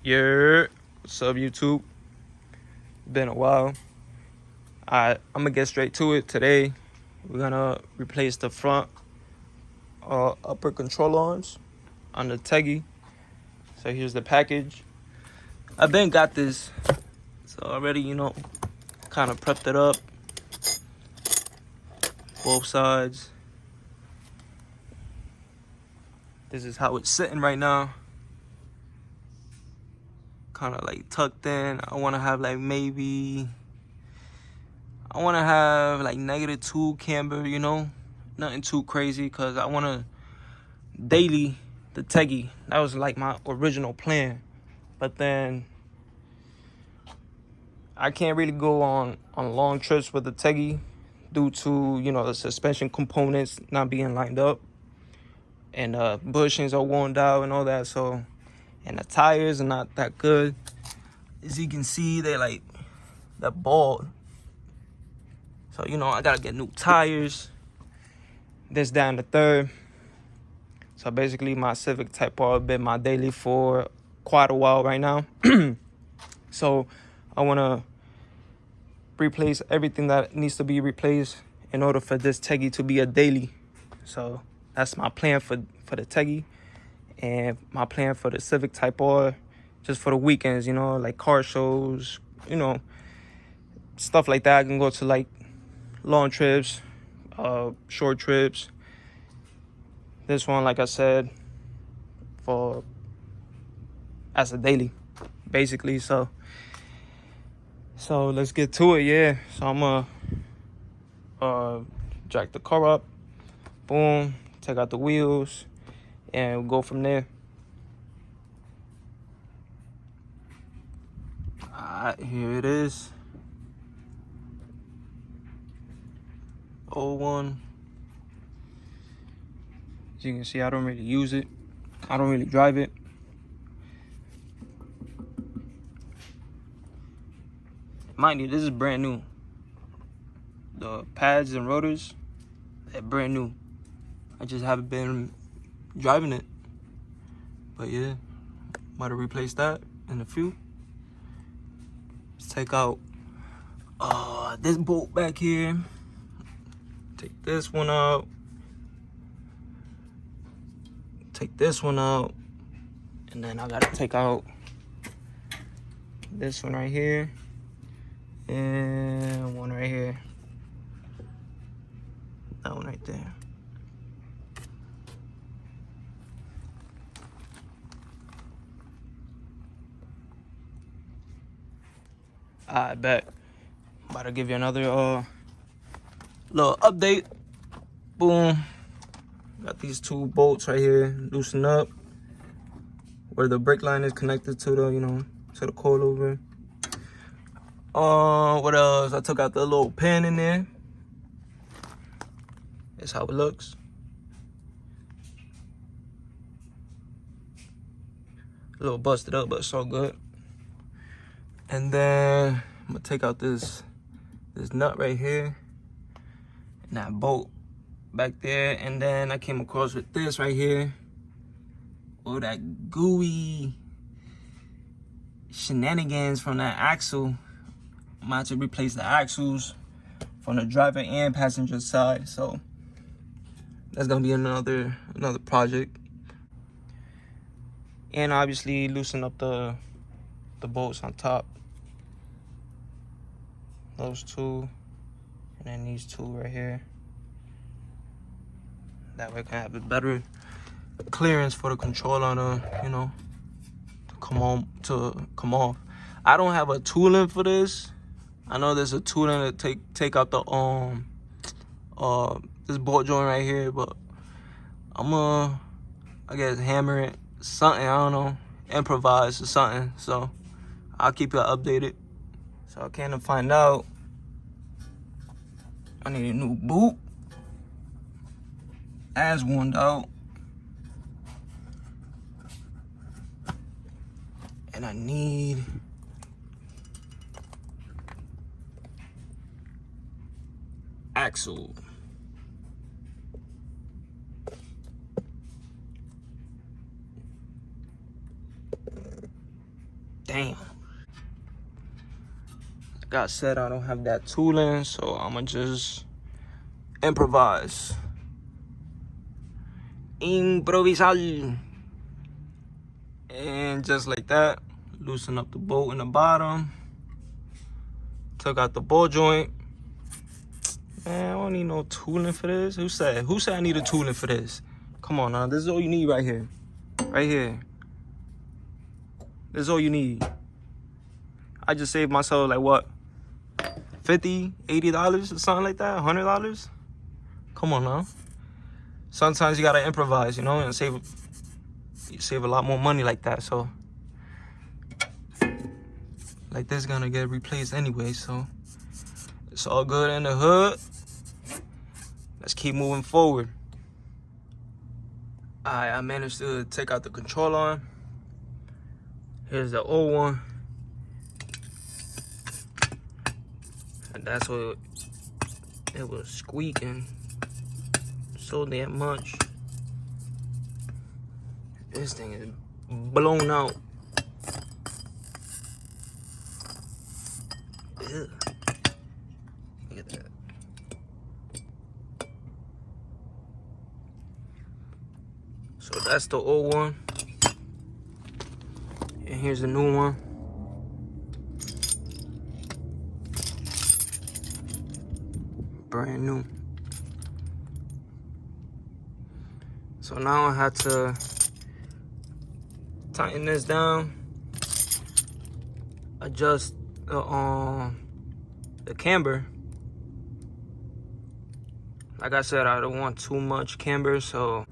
Yeah, what's up, YouTube? Been a while. I'm gonna get straight to it. Today, we're gonna replace the front upper control arms on the Teggy. So here's the package. I've been got this, so already kind of prepped it up. Both sides. This is how it's sitting right now. Kind of like tucked in. I want to have like -2 camber, nothing too crazy, because I want to daily the Teggy. That was like my original plan, but then I can't really go on long trips with the Teggy due to the suspension components not being lined up, and bushings are worn out and all that. So, and the tires are not that good. As you can see, they're bald. So I gotta get new tires. This, down the third. So basically, my Civic Type R been my daily for quite a while right now. So I want to replace everything that needs to be replaced in order for this Teggy to be a daily. So that's my plan for the Teggy, and my plan for the Civic Type R, just for the weekends, like car shows, stuff like that. I can go to like long trips, short trips. This one, like I said, for as a daily, basically. So let's get to it. Yeah, so I'm gonna jack the car up, boom, take out the wheels, and we'll go from there. Alright, here it is. 01. As you can see, I don't really use it. I don't really drive it. Mind you, this is brand new. The pads and rotors, they're brand new. I just haven't been driving it. But yeah, might have replaced that in a few. Let's take out this bolt back here. Take this one out. Take this one out. And then I gotta take out this one right here. And one right here. That one right there. I bet. About to give you another little update. Boom. Got these two bolts right here loosened up, where the brake line is connected to the to the coilover. What else? I took out the little pin in there. That's how it looks. A little busted up, but it's all good. And then I'm gonna take out this nut right here, and that bolt back there. And then I came across with this right here. Oh, that gooey shenanigans from that axle. I'm about to replace the axles from the driver and passenger side. So that's gonna be another project. And obviously loosen up the bolts on top. Those two, and then these two right here. That way I can have a better clearance for the controller to come off. I don't have a tooling for this. I know there's a tooling to take out the this bolt joint right here, but I'm I guess hammer it, something, I don't know, improvise or something. So I'll keep you updated. So I can't find out. I need a new boot. As worn out. And I need axle. Damn. Like I said, I don't have that tooling, so I'ma just improvise. Improvisar. And just like that, loosen up the bolt in the bottom. Took out the ball joint. Man, I don't need no tooling for this. Who said I need a tooling for this? Come on now, this is all you need right here. Right here. This is all you need. I just saved myself like what? $50, $80 or something like that? $100? Come on now. Sometimes you gotta improvise, you know, and save a lot more money like that. So like this gonna get replaced anyway, so it's all good in the hood. Let's keep moving forward. Alright, I managed to take out the controller. Here's the old one. And that's what it was squeaking so damn much. This thing is blown out. Ugh. Look at that. So that's the old one. And here's the new one. Brand new. So now I have to tighten this down, adjust the camber. Like I said, I don't want too much camber, so,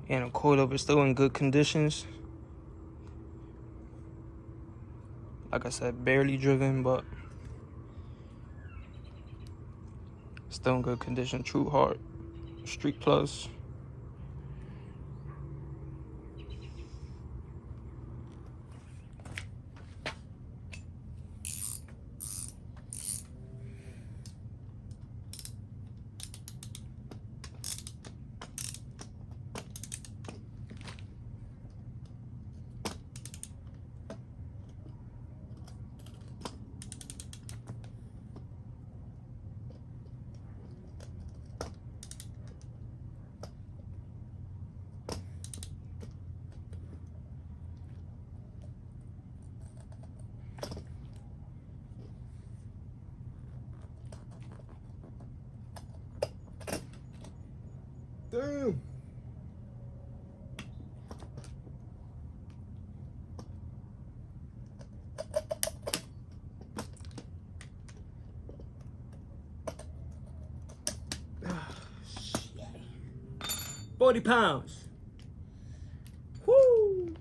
and the coilover is still in good conditions. Like I said, barely driven, but still in good condition. TruHart Street Plus. Damn. Shit. 40 pounds. Woo.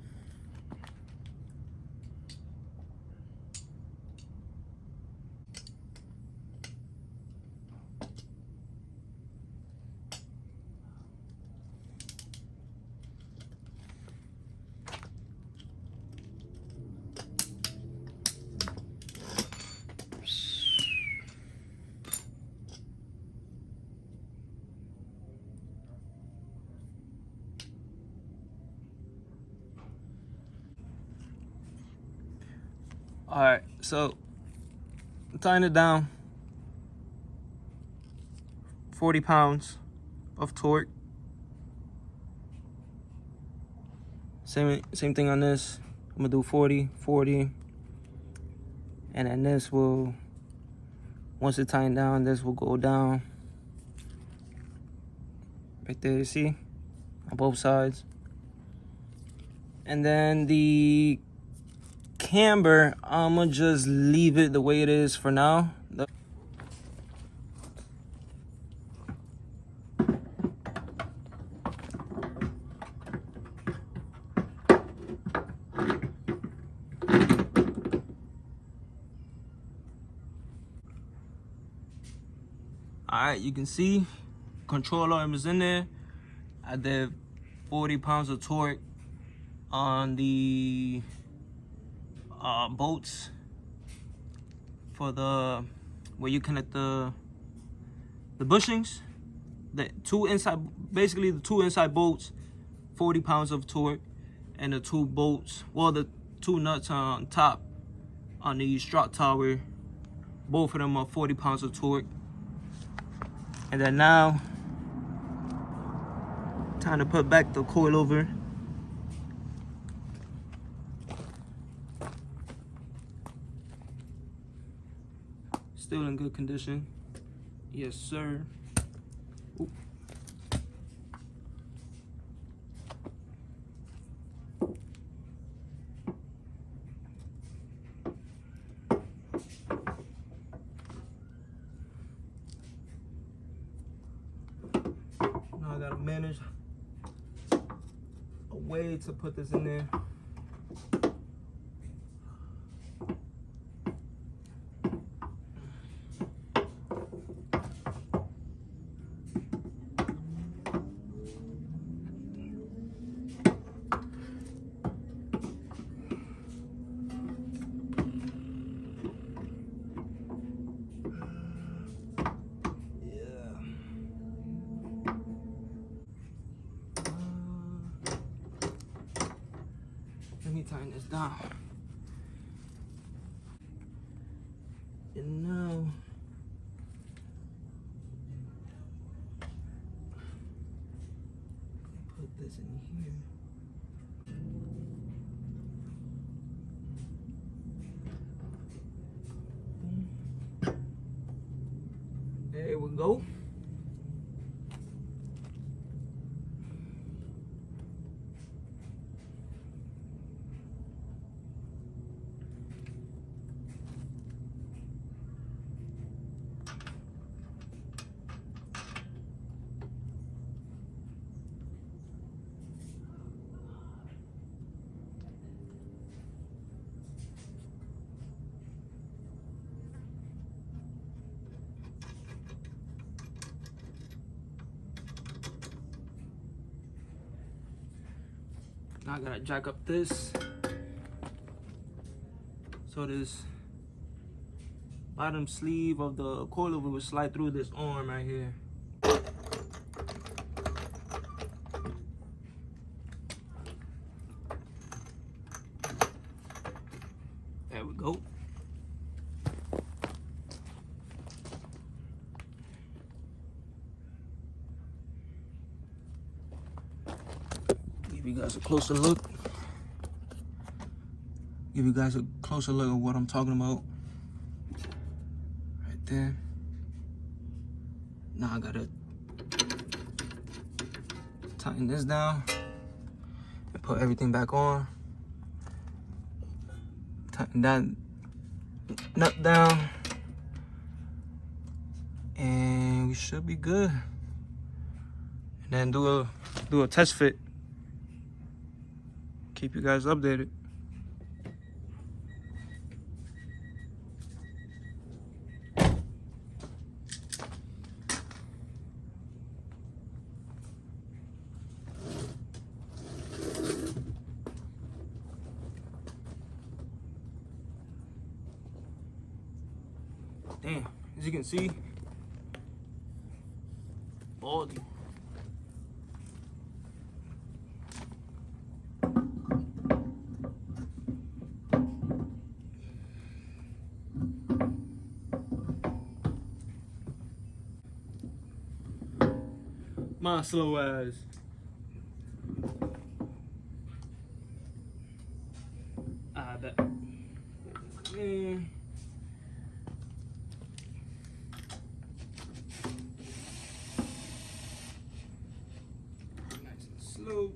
All right, so tying it down. 40 pounds of torque. Same thing on this. I'm gonna do 40, 40. And then this will, once it's tightened down, this will go down. Right there, you see? On both sides. And then the camber, I'm gonna just leave it the way it is for now. Alright, you can see control arm is in there. I did 40 pounds of torque on the bolts for the where you connect the bushings. The two inside, basically the two inside bolts, 40 pounds of torque, and the two bolts, well, the 2 nuts on top on the strut tower. Both of them are 40 pounds of torque. And then now, time to put back the coilover. Still in good condition. Yes, sir. Ooh. Now I gotta manage a way to put this in there. Let me tighten this down. And now, put this in here. There we go. Now I gotta jack up this so this bottom sleeve of the coilover will slide through this arm right here. There we go. Give you guys a closer look. Give you guys a closer look at what I'm talking about. Right there. Now I gotta tighten this down and put everything back on. Tighten that nut down. And we should be good. And then do a test fit. Keep you guys updated. Damn, as you can see, baldy. My slow ass. I bet. Man. Nice and slow.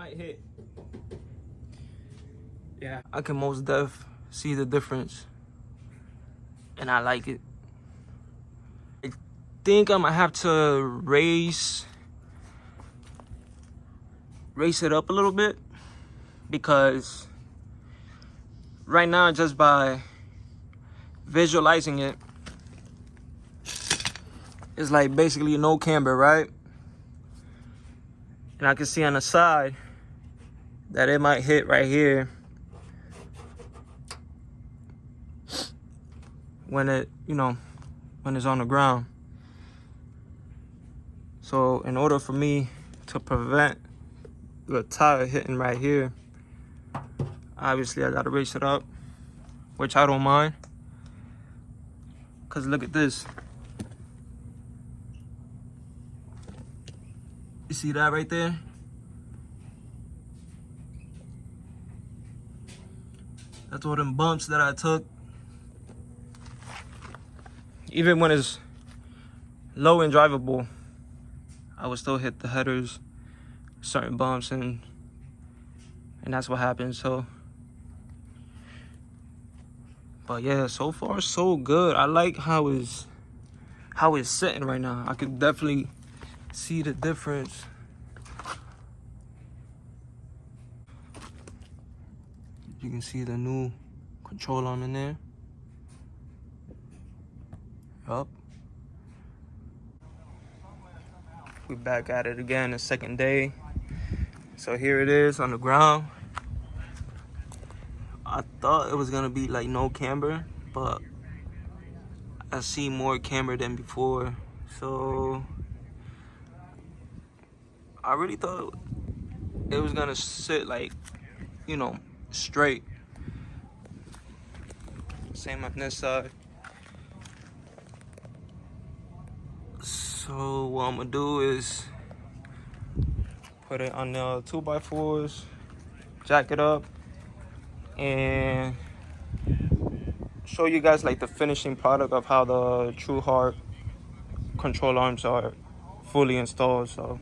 might hit. Yeah, I can most def see the difference, and I like it. I think I might have to raise it up a little bit, because right now, just by visualizing it, it's like basically no camber, right? And I can see on the side that it might hit right here when it, when it's on the ground. So in order for me to prevent the tire hitting right here, obviously I gotta raise it up, which I don't mind. Cause look at this. You see that right there? That's all them bumps that I took. Even when it's low and drivable, I would still hit the headers, certain bumps, and that's what happened. So, but yeah, so far so good. I like how it's sitting right now. I could definitely see the difference. You can see the new control arm in there. Yup. We back at it again, the second day. So here it is on the ground. I thought it was gonna be like no camber, but I see more camber than before. So I really thought it was gonna sit like, straight. Same on this side. So what I'm gonna do is put it on the 2x4s, jack it up, and show you guys like the finishing product of how the TruHart control arms are fully installed. So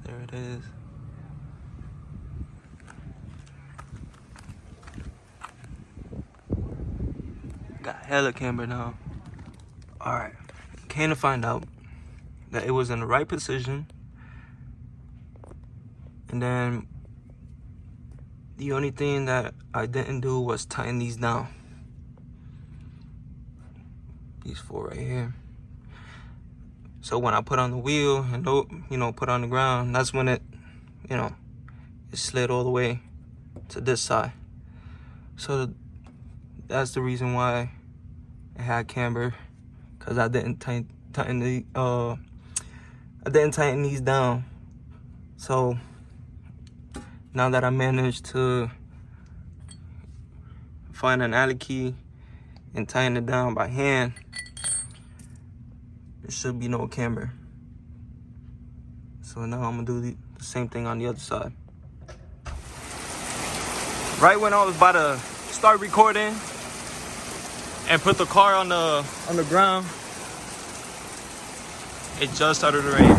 there it is. Got hella camber now. Alright, came to find out that it was in the right position, and then the only thing that I didn't do was tighten these down. These four right here. So when I put on the wheel and put on the ground, that's when it slid all the way to this side. So that's the reason why it had camber, because I didn't tighten these down. So now that I managed to find an Allen key and tighten it down by hand, there should be no camber. So now I'm gonna do the same thing on the other side. Right when I was about to start recording and put the car on the ground, it just started to rain.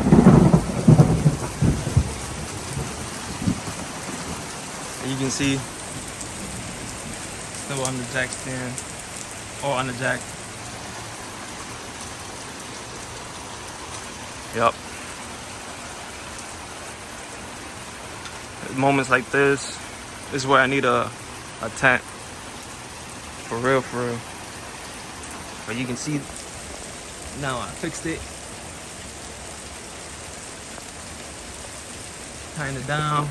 And you can see still on the jack stand, or on the jack. Yep. At moments like this is where I need a tent. For real, for real. But you can see now I fixed it. Tighten it down.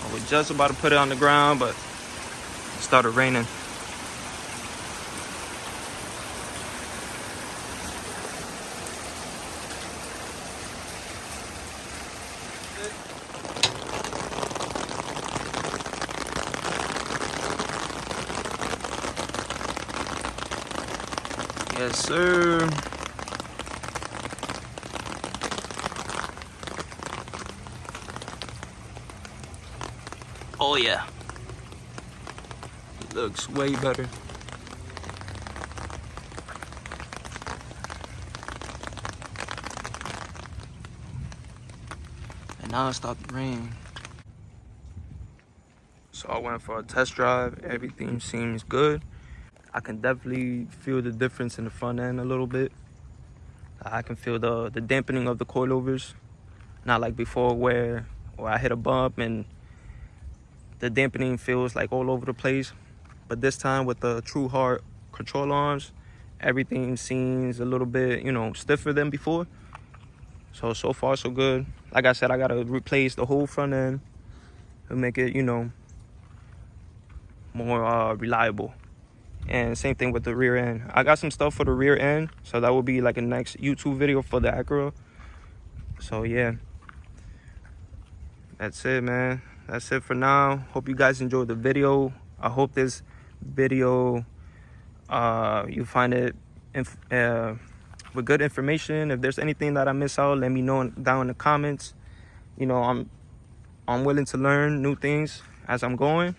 I was just about to put it on the ground, but it started raining. Yes, sir. Oh yeah, it looks way better. Now it stopped raining. So I went for a test drive. Everything seems good. I can definitely feel the difference in the front end a little bit. I can feel the dampening of the coilovers. Not like before where I hit a bump and the dampening feels like all over the place. But this time with the TruHart control arms, everything seems a little bit, you know, stiffer than before. So far so good. Like I said, I gotta replace the whole front end to make it, you know, more reliable. And same thing with the rear end. I got some stuff for the rear end, so that will be like a next YouTube video for the Acura. So yeah, that's it, man. That's it for now. Hope you guys enjoyed the video. I hope this video you find it with good information. If there's anything that I miss out, let me know down in the comments. You know, I'm willing to learn new things as I'm going.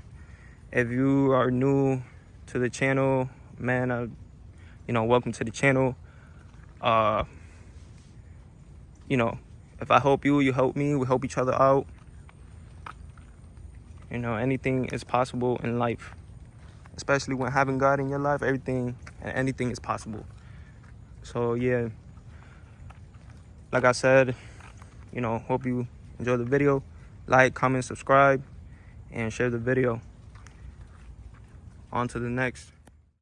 If you are new to the channel, man, you know, welcome to the channel. You know, if I help you, you help me. We help each other out. You know, anything is possible in life, especially when having God in your life. Everything and anything is possible. So yeah, like I said, you know, hope you enjoy the video. Like, comment, subscribe, and share the video. On to the next.